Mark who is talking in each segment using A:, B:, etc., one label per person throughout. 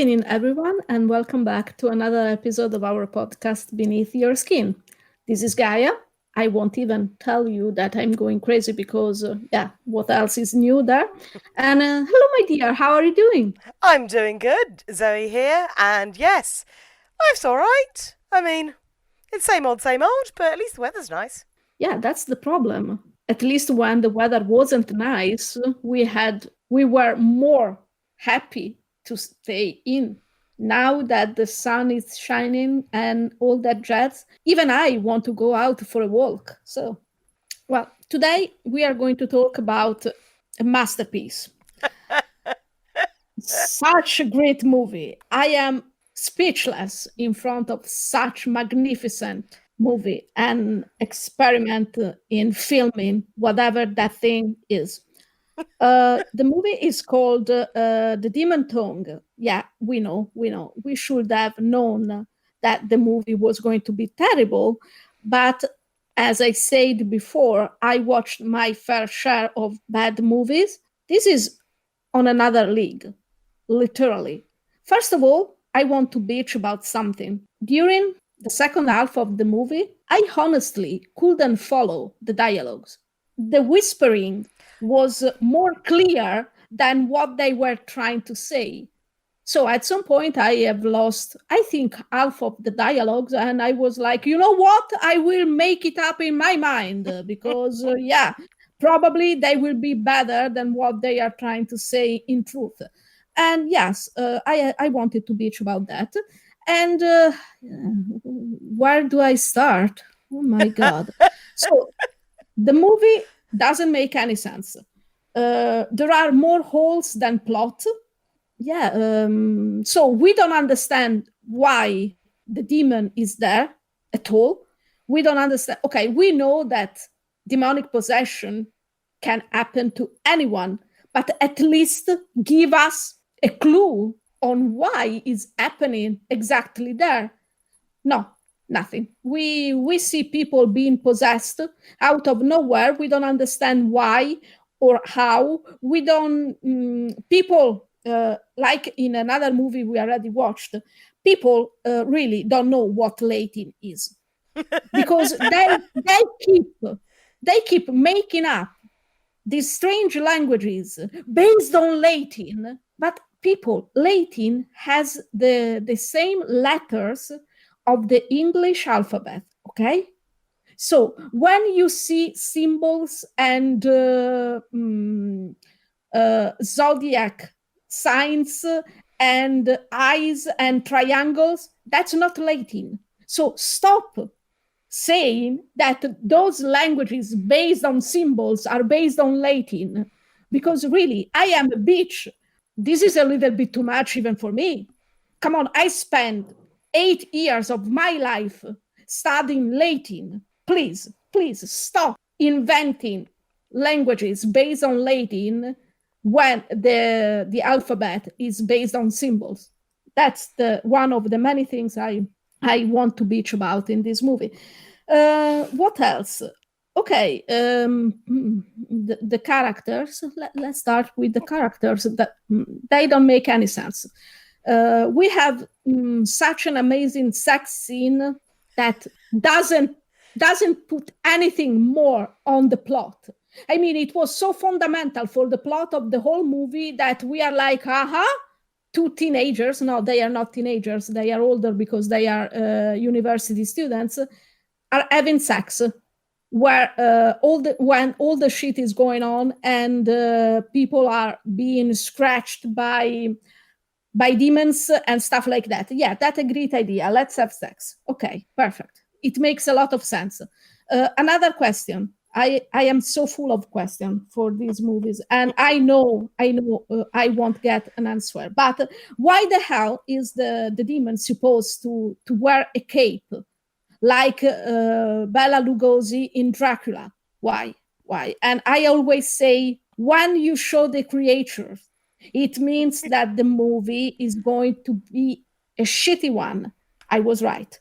A: evening, everyone, and welcome back to another episode of our podcast, Beneath Your Skin. This is Gaia. I won't even tell you that I'm going crazy because, what else is new there? And hello, my dear, how are you doing?
B: I'm doing good, Zoe here, and yes, life's alright. I mean, it's same old, but at least the weather's nice.
A: Yeah, that's the problem. At least when the weather wasn't nice, we were more happy to stay in. Now that the sun is shining and all that jazz, even I want to go out for a walk. So, well, today we are going to talk about a masterpiece. Such a great movie. I am speechless in front of such magnificent movie and experiment in filming whatever that thing is. The movie is called The Demon Tongue. Yeah, we know. We should have known that the movie was going to be terrible, but as I said before, I watched my fair share of bad movies. This is on another league, literally. First of all, I want to bitch about something. During the second half of the movie, I honestly couldn't follow the dialogues. The whispering was more clear than what they were trying to say. So at some point, I have lost, I think, half of the dialogues, and I was like, you know what? I will make it up in my mind because, probably they will be better than what they are trying to say in truth. And yes, I wanted to bitch about that. And where do I start? Oh my God. So the movie doesn't make any sense. There are more holes than plot. Yeah, so we don't understand why the demon is there at all. We don't understand. Okay, we know that demonic possession can happen to anyone, but at least give us a clue on why it's happening exactly there. No, nothing. We see people being possessed out of nowhere. We don't understand why or how. We don't people like in another movie we already watched. People really don't know what Latin is because they keep making up these strange languages based on Latin, but people, Latin has the same letters of the English alphabet, okay? So when you see symbols and zodiac signs and eyes and triangles, that's not Latin. So stop saying that those languages based on symbols are based on Latin. Because really, I am a bitch. This is a little bit too much even for me. Come on, I spent 8 years of my life studying Latin. Please stop inventing languages based on Latin when the alphabet is based on symbols. That's the one of the many things I want to bitch about in this movie. What else? Okay, the characters. Let's start with the characters. That they don't make any sense. We have such an amazing sex scene that doesn't put anything more on the plot. I mean, it was so fundamental for the plot of the whole movie that we are like, two teenagers. No, they are not teenagers. They are older because they are university students. Are having sex where when all the shit is going on and people are being scratched by demons and stuff like that. Yeah, that's a great idea. Let's have sex. Okay, perfect. It makes a lot of sense. Another question. I am so full of questions for these movies, and I know I won't get an answer. But why the hell is the demon supposed to wear a cape like Bela Lugosi in Dracula? Why? And I always say, when you show the creatures, it means that the movie is going to be a shitty one. I was right.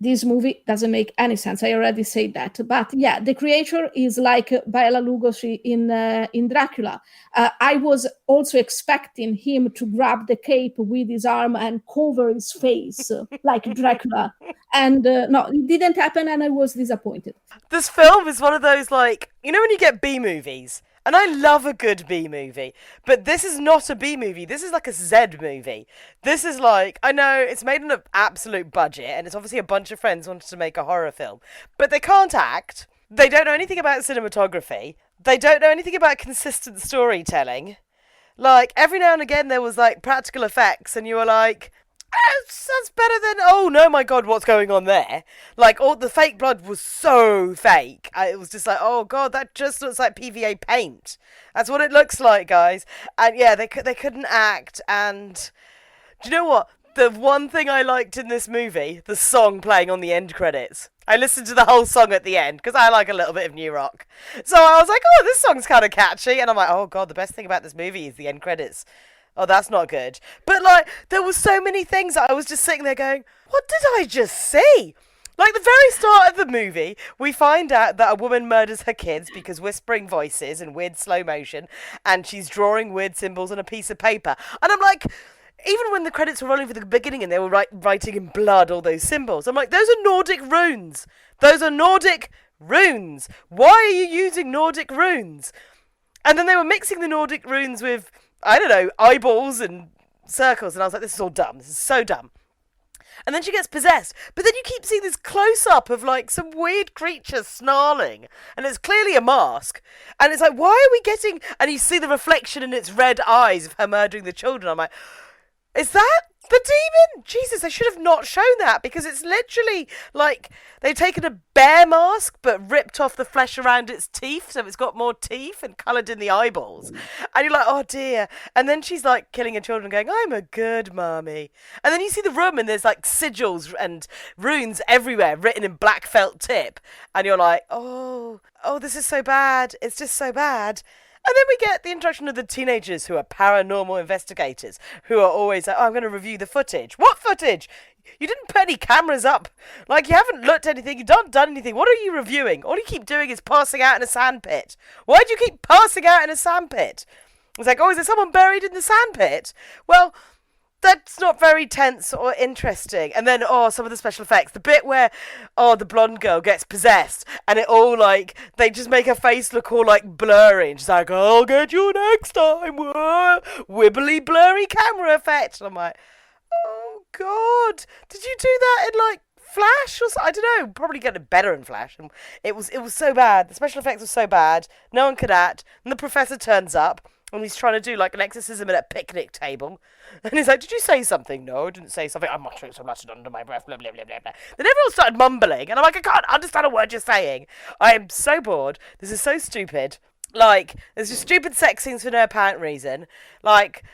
A: this movie doesn't make any sense. I already said that. But yeah, the creature is like Bela Lugosi in Dracula. I was also expecting him to grab the cape with his arm and cover his face like Dracula. And no, it didn't happen, and I was disappointed.
B: This film is one of those, like, you know when you get B movies? And I love a good B movie, but this is not a B movie. This is like a Z movie. This is like, I know it's made on an absolute budget, and it's obviously a bunch of friends wanted to make a horror film, but they can't act. They don't know anything about cinematography. They don't know anything about consistent storytelling. Like, every now and again there was like practical effects, and you were like, that's better than, oh no, my god, what's going on there? Like, all the fake blood was so fake. It was just like, oh god, that just looks like PVA paint. That's what it looks like, guys. And yeah, they couldn't act. And do you know what? The one thing I liked in this movie, the song playing on the end credits. I listened to the whole song at the end because I like a little bit of new rock. So I was like, oh, this song's kind of catchy. And I'm like, oh god, the best thing about this movie is the end credits. Oh, that's not good. But, like, there were so many things that I was just sitting there going, what did I just see? Like, the very start of the movie, we find out that a woman murders her kids because whispering voices and weird slow motion, and she's drawing weird symbols on a piece of paper. And I'm like, even when the credits were rolling for the beginning and they were writing in blood all those symbols, I'm like, those are Nordic runes. Those are Nordic runes. Why are you using Nordic runes? And then they were mixing the Nordic runes with, I don't know, eyeballs and circles, and I was like, this is all dumb. This is so dumb. And then she gets possessed, but then you keep seeing this close-up of, like, some weird creature snarling, and it's clearly a mask, and it's like, why are we getting, and you see the reflection in its red eyes of her murdering the children. I'm like, is that the demon? Jesus, they should have not shown that, because it's literally like they've taken a bear mask but ripped off the flesh around its teeth, so it's got more teeth and coloured in the eyeballs. And you're like, oh dear. And then she's like killing her children going, I'm a good mummy. And then you see the room and there's like sigils and runes everywhere written in black felt tip. And you're like, oh, this is so bad. It's just so bad. And then we get the introduction of the teenagers who are paranormal investigators, who are always like, oh, I'm going to review the footage. What footage? You didn't put any cameras up. Like, you haven't looked at anything. You haven't done anything. What are you reviewing? All you keep doing is passing out in a sandpit. Why do you keep passing out in a sandpit? It's like, oh, is there someone buried in the sandpit? Well, that's not very tense or interesting. And then, some of the special effects. The bit where, the blonde girl gets possessed and it all, like, they just make her face look all, like, blurry. And she's like, I'll get you next time. Whoa. Wibbly, blurry camera effect. And I'm like, oh, God. Did you do that in, like, Flash or something? I don't know. Probably get it better in Flash. And it was so bad. The special effects were so bad. No one could act. And the professor turns up. And he's trying to do, like, an exorcism at a picnic table. And he's like, did you say something? No, I didn't say something. I'm muttering so much under my breath, blah, blah, blah, blah, blah. Then everyone started mumbling. And I'm like, I can't understand a word you're saying. I am so bored. This is so stupid. Like, there's just stupid sex scenes for no apparent reason. Like,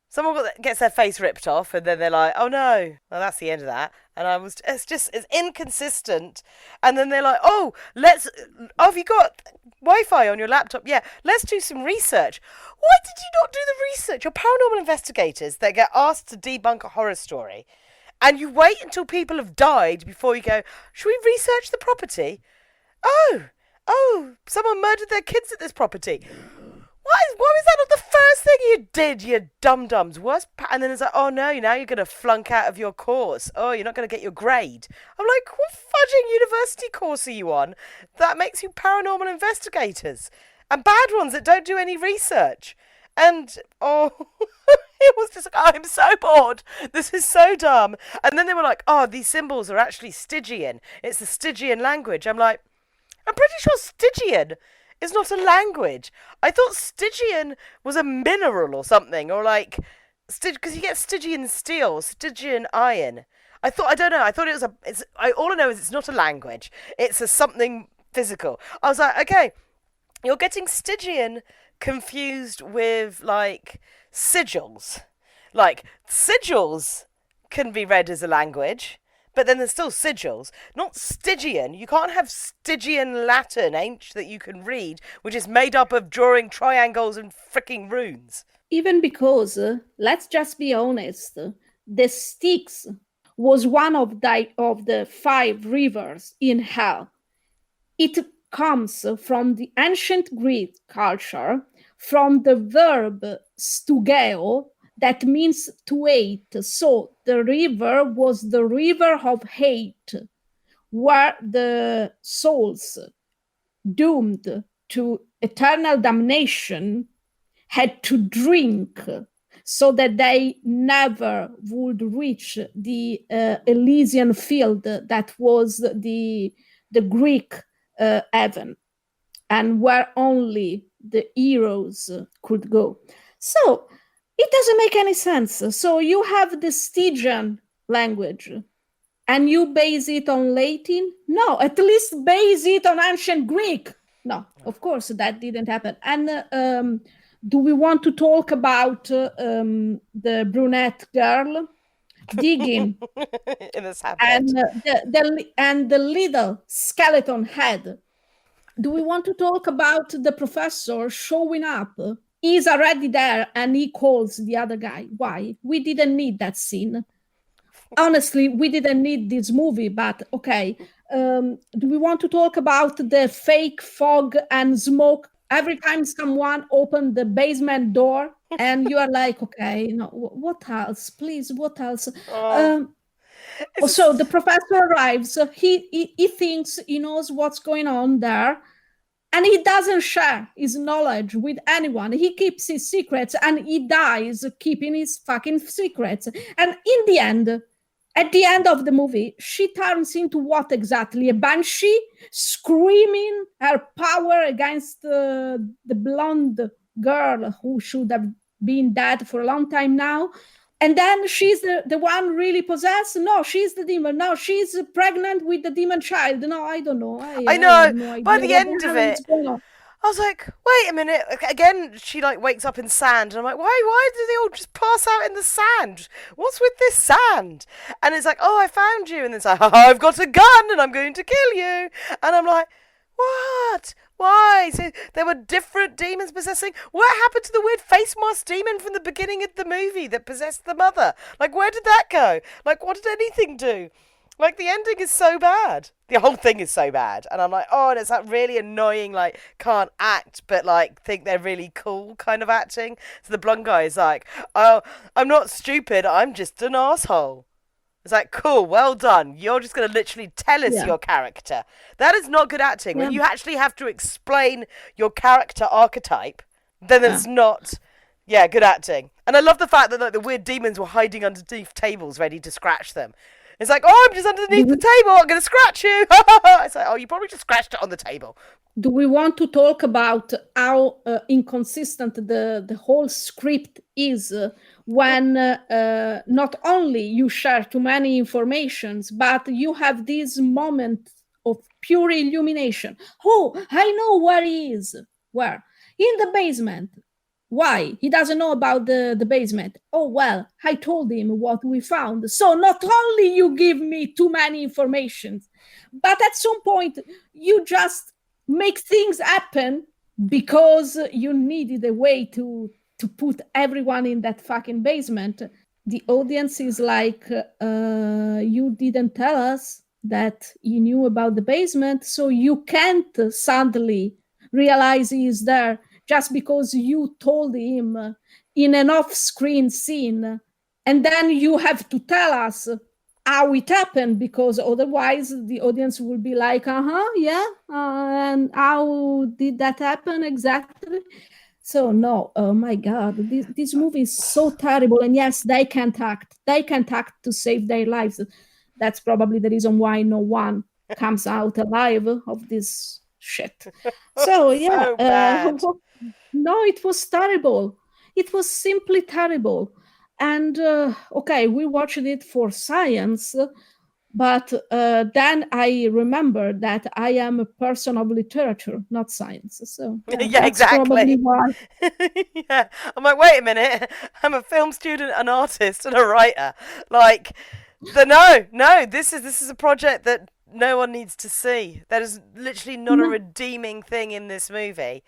B: someone gets their face ripped off. And then they're like, oh, no. Well, that's the end of that. And it's inconsistent. And then they're like, have you got Wi-Fi on your laptop? Yeah, let's do some research. Why did you not do the research? You're paranormal investigators that get asked to debunk a horror story, and you wait until people have died before you go, should we research the property? Oh, someone murdered their kids at this property. Why was that not the first thing you did, you dum-dums? And then it's like, oh no, now you're going to flunk out of your course. Oh, you're not going to get your grade. I'm like, what fudging university course are you on that makes you paranormal investigators? And bad ones that don't do any research. And, it was just like, I'm so bored. This is so dumb. And then they were like, these symbols are actually Stygian. It's the Stygian language. I'm like, I'm pretty sure Stygian is not a language. I thought Stygian was a mineral or something, or like, because you get Stygian steel, Stygian iron. I don't know. I thought it was all I know is it's not a language. It's a something physical. I was like, okay, you're getting Stygian confused with, like, sigils. Like, sigils can be read as a language. But then there's still sigils, not Stygian. You can't have Stygian Latin, that you can read, which is made up of drawing triangles and freaking runes.
A: Even because, let's just be honest, the Styx was one of the five rivers in hell. It comes from the ancient Greek culture, from the verb stugeo, that means to hate. So the river was the river of hate, where the souls doomed to eternal damnation had to drink so that they never would reach the Elysian field that was the Greek heaven, and where only the heroes could go. So it doesn't make any sense. So you have the Stygian language and you base it on Latin? No, at least base it on ancient Greek. No, of course that didn't happen. And do we want to talk about the brunette girl digging
B: in the sand
A: and
B: pit.
A: the little skeleton head? Do we want to talk about the professor showing up? He's already there and he calls the other guy. Why? We didn't need that scene. Honestly, we didn't need this movie, but okay. Do we want to talk about the fake fog and smoke every time someone opened the basement door? And you are like, okay, no, what else? Please, what else? So the professor arrives. He thinks he knows what's going on there, and he doesn't share his knowledge with anyone. He keeps his secrets, and he dies keeping his fucking secrets. And in the end, at the end of the movie, she turns into what exactly? A banshee screaming her power against the blonde girl who should have been dead for a long time now. And then she's the one really possessed. No, she's the demon. No, she's pregnant with the demon child. No, I don't know.
B: I know.
A: I have no idea
B: By the
A: what
B: end
A: the
B: of
A: hell
B: it,
A: is going on.
B: I was like, wait a minute. Again, she like wakes up in sand, and I'm like, why do they all just pass out in the sand? What's with this sand? And it's like, oh, I found you, and it's like, oh, I've got a gun, and I'm going to kill you. And I'm like, what? Why? So there were different demons possessing. What happened to the weird face mask demon from the beginning of the movie that possessed the mother? Like, where did that go? Like, what did anything do? Like, the ending is so bad. The whole thing is so bad. And I'm like, oh, and it's that really annoying, like, can't act, but, like, think they're really cool kind of acting. So the blonde guy is like, oh, I'm not stupid. I'm just an asshole. It's like, cool, well done. You're just going to literally tell us your character. That is not good acting. When you actually have to explain your character archetype, then it's not, good acting. And I love the fact that like, the weird demons were hiding underneath tables ready to scratch them. It's like, oh, I'm just underneath the table. I'm going to scratch you. It's like, oh, you probably just scratched it on the table.
A: Do we want to talk about how inconsistent the whole script is when not only you share too many informations, but you have this moment of pure illumination. Oh, I know where he is. Where? In the basement. Why? He doesn't know about the basement. Oh, well, I told him what we found. So not only you give me too many information, but at some point you just make things happen because you needed a way to put everyone in that fucking basement. The audience is like, you didn't tell us that you knew about the basement, so you can't suddenly realize he is there just because you told him in an off-screen scene, and then you have to tell us how it happened, because otherwise the audience will be like, and how did that happen exactly? So no, oh my God, this movie is so terrible. And yes, they can't act. They can't act to save their lives. That's probably the reason why no one comes out alive of this shit. So yeah, no, it was terrible. It was simply terrible. And okay, we watched it for science, but then I remember that I am a person of literature, not science. So
B: yeah, exactly.
A: Why.
B: Yeah, I'm like, wait a minute, I'm a film student, an artist, and a writer. Like, no, this is a project that no one needs to see. That is literally not a redeeming thing in this movie.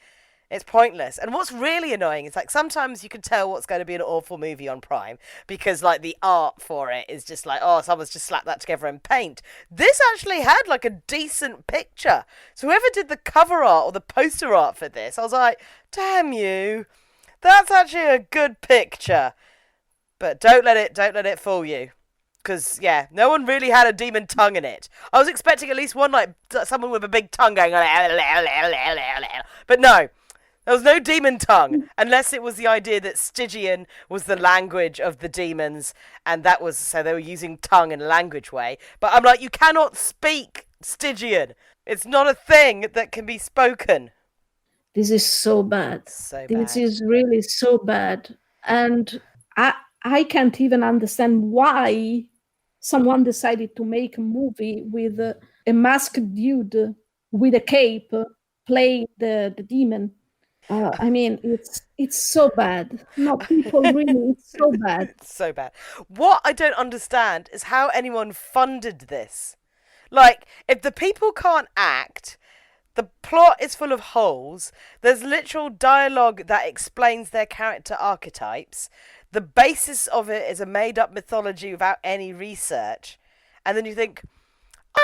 B: It's pointless. And what's really annoying is like sometimes you can tell what's going to be an awful movie on Prime because like the art for it is just like, oh, someone's just slapped that together in paint. This actually had like a decent picture. So whoever did the cover art or the poster art for this, I was like, damn you. That's actually a good picture. But don't let it fool you. Because, yeah, no one really had a demon tongue in it. I was expecting at least one, like, someone with a big tongue going, but no. There was no demon tongue, unless it was the idea that Stygian was the language of the demons, and that was, so they were using tongue in a language way. But I'm like, you cannot speak Stygian. It's not a thing that can be spoken.
A: This is so bad.
B: So
A: This
B: bad.
A: is really so bad. And I can't even understand why someone decided to make a movie with a masked dude with a cape playing the demon. I mean, it's so bad. No, people really, it's so bad.
B: It's so bad. What I don't understand is how anyone funded this. Like, if the people can't act, the plot is full of holes, there's literal dialogue that explains their character archetypes, the basis of it is a made-up mythology without any research, and then you think,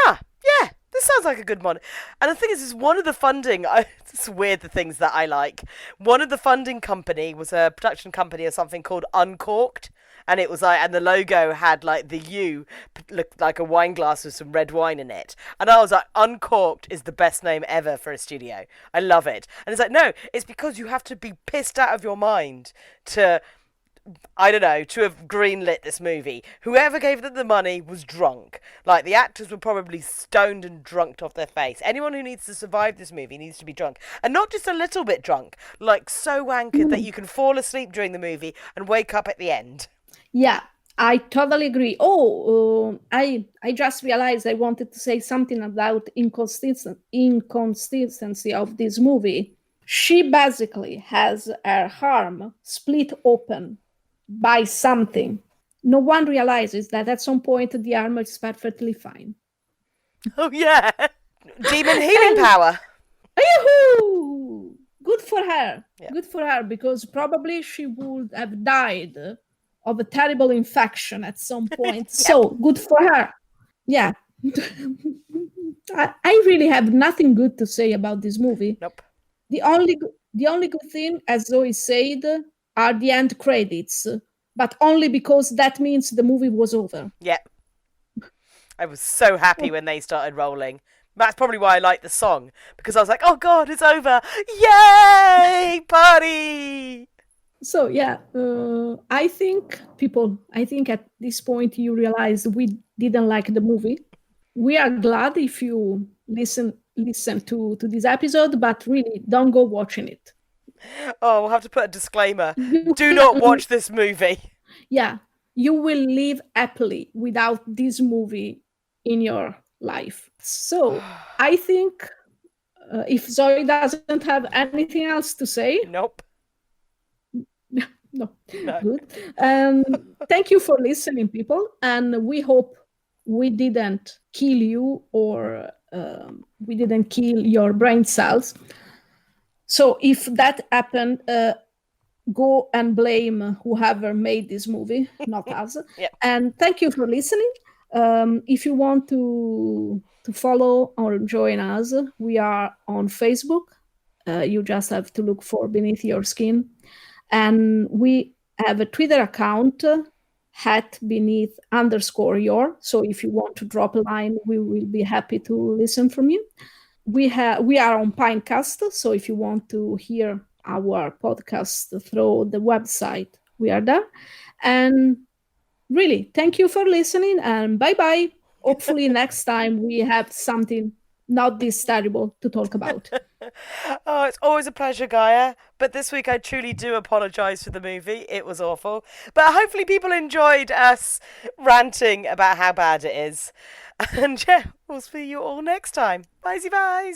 B: yeah, this sounds like a good one. And the thing is one of the funding, it's weird the things that I like. One of the funding company was a production company of something called Uncorked. And it was like, and the logo had like the U, looked like a wine glass with some red wine in it. And I was like, Uncorked is the best name ever for a studio. I love it. And it's like, no, it's because you have to be pissed out of your mind to, I don't know, to have greenlit this movie. Whoever gave them the money was drunk. Like, the actors were probably stoned and drunk off their face. Anyone who needs to survive this movie needs to be drunk. And not just a little bit drunk. Like, so wankered that you can fall asleep during the movie and wake up at the end.
A: Yeah, I totally agree. Oh, I just realized I wanted to say something about inconsistency of this movie. She basically has her arm split open by something. No one realizes that at some point the armor is perfectly fine.
B: Oh, yeah. Demon healing power.
A: Yoo-hoo! Good for her.
B: Yeah.
A: Good for her, because probably she would have died of a terrible infection at some point. Yep. So good for her. Yeah. I really have nothing good to say about this movie.
B: Nope.
A: The only good thing, as Zoe said, are the end credits, but only because that means the movie was over.
B: Yeah. I was so happy when they started rolling. That's probably why I liked the song, because I was like, oh God, it's over. Yay, party.
A: So yeah, I think at this point you realize we didn't like the movie. We are glad if you listen to this episode, but really don't go watching it.
B: Oh, we'll have to put a disclaimer. Do not watch this movie.
A: Yeah, you will live happily without this movie in your life. So I think if Zoe doesn't have anything else to say.
B: Nope.
A: No. Good. Thank you for listening, people. And we hope we didn't kill you or we didn't kill your brain cells. So if that happened, go and blame whoever made this movie, not us.
B: Yep.
A: And thank you for listening. If you want to follow or join us, we are on Facebook. You just have to look for Beneath Your Skin. And we have a Twitter account, @beneath_your. So if you want to drop a line, we will be happy to listen from you. We are on Pinecast. So if you want to hear our podcast through the website, we are there. And really, thank you for listening, and bye-bye. Hopefully next time we have something not this terrible to talk about.
B: Oh, it's always a pleasure, Gaia. But this week I truly do apologise for the movie. It was awful. But hopefully people enjoyed us ranting about how bad it is. And yeah, we'll see you all next time. Bye-bye.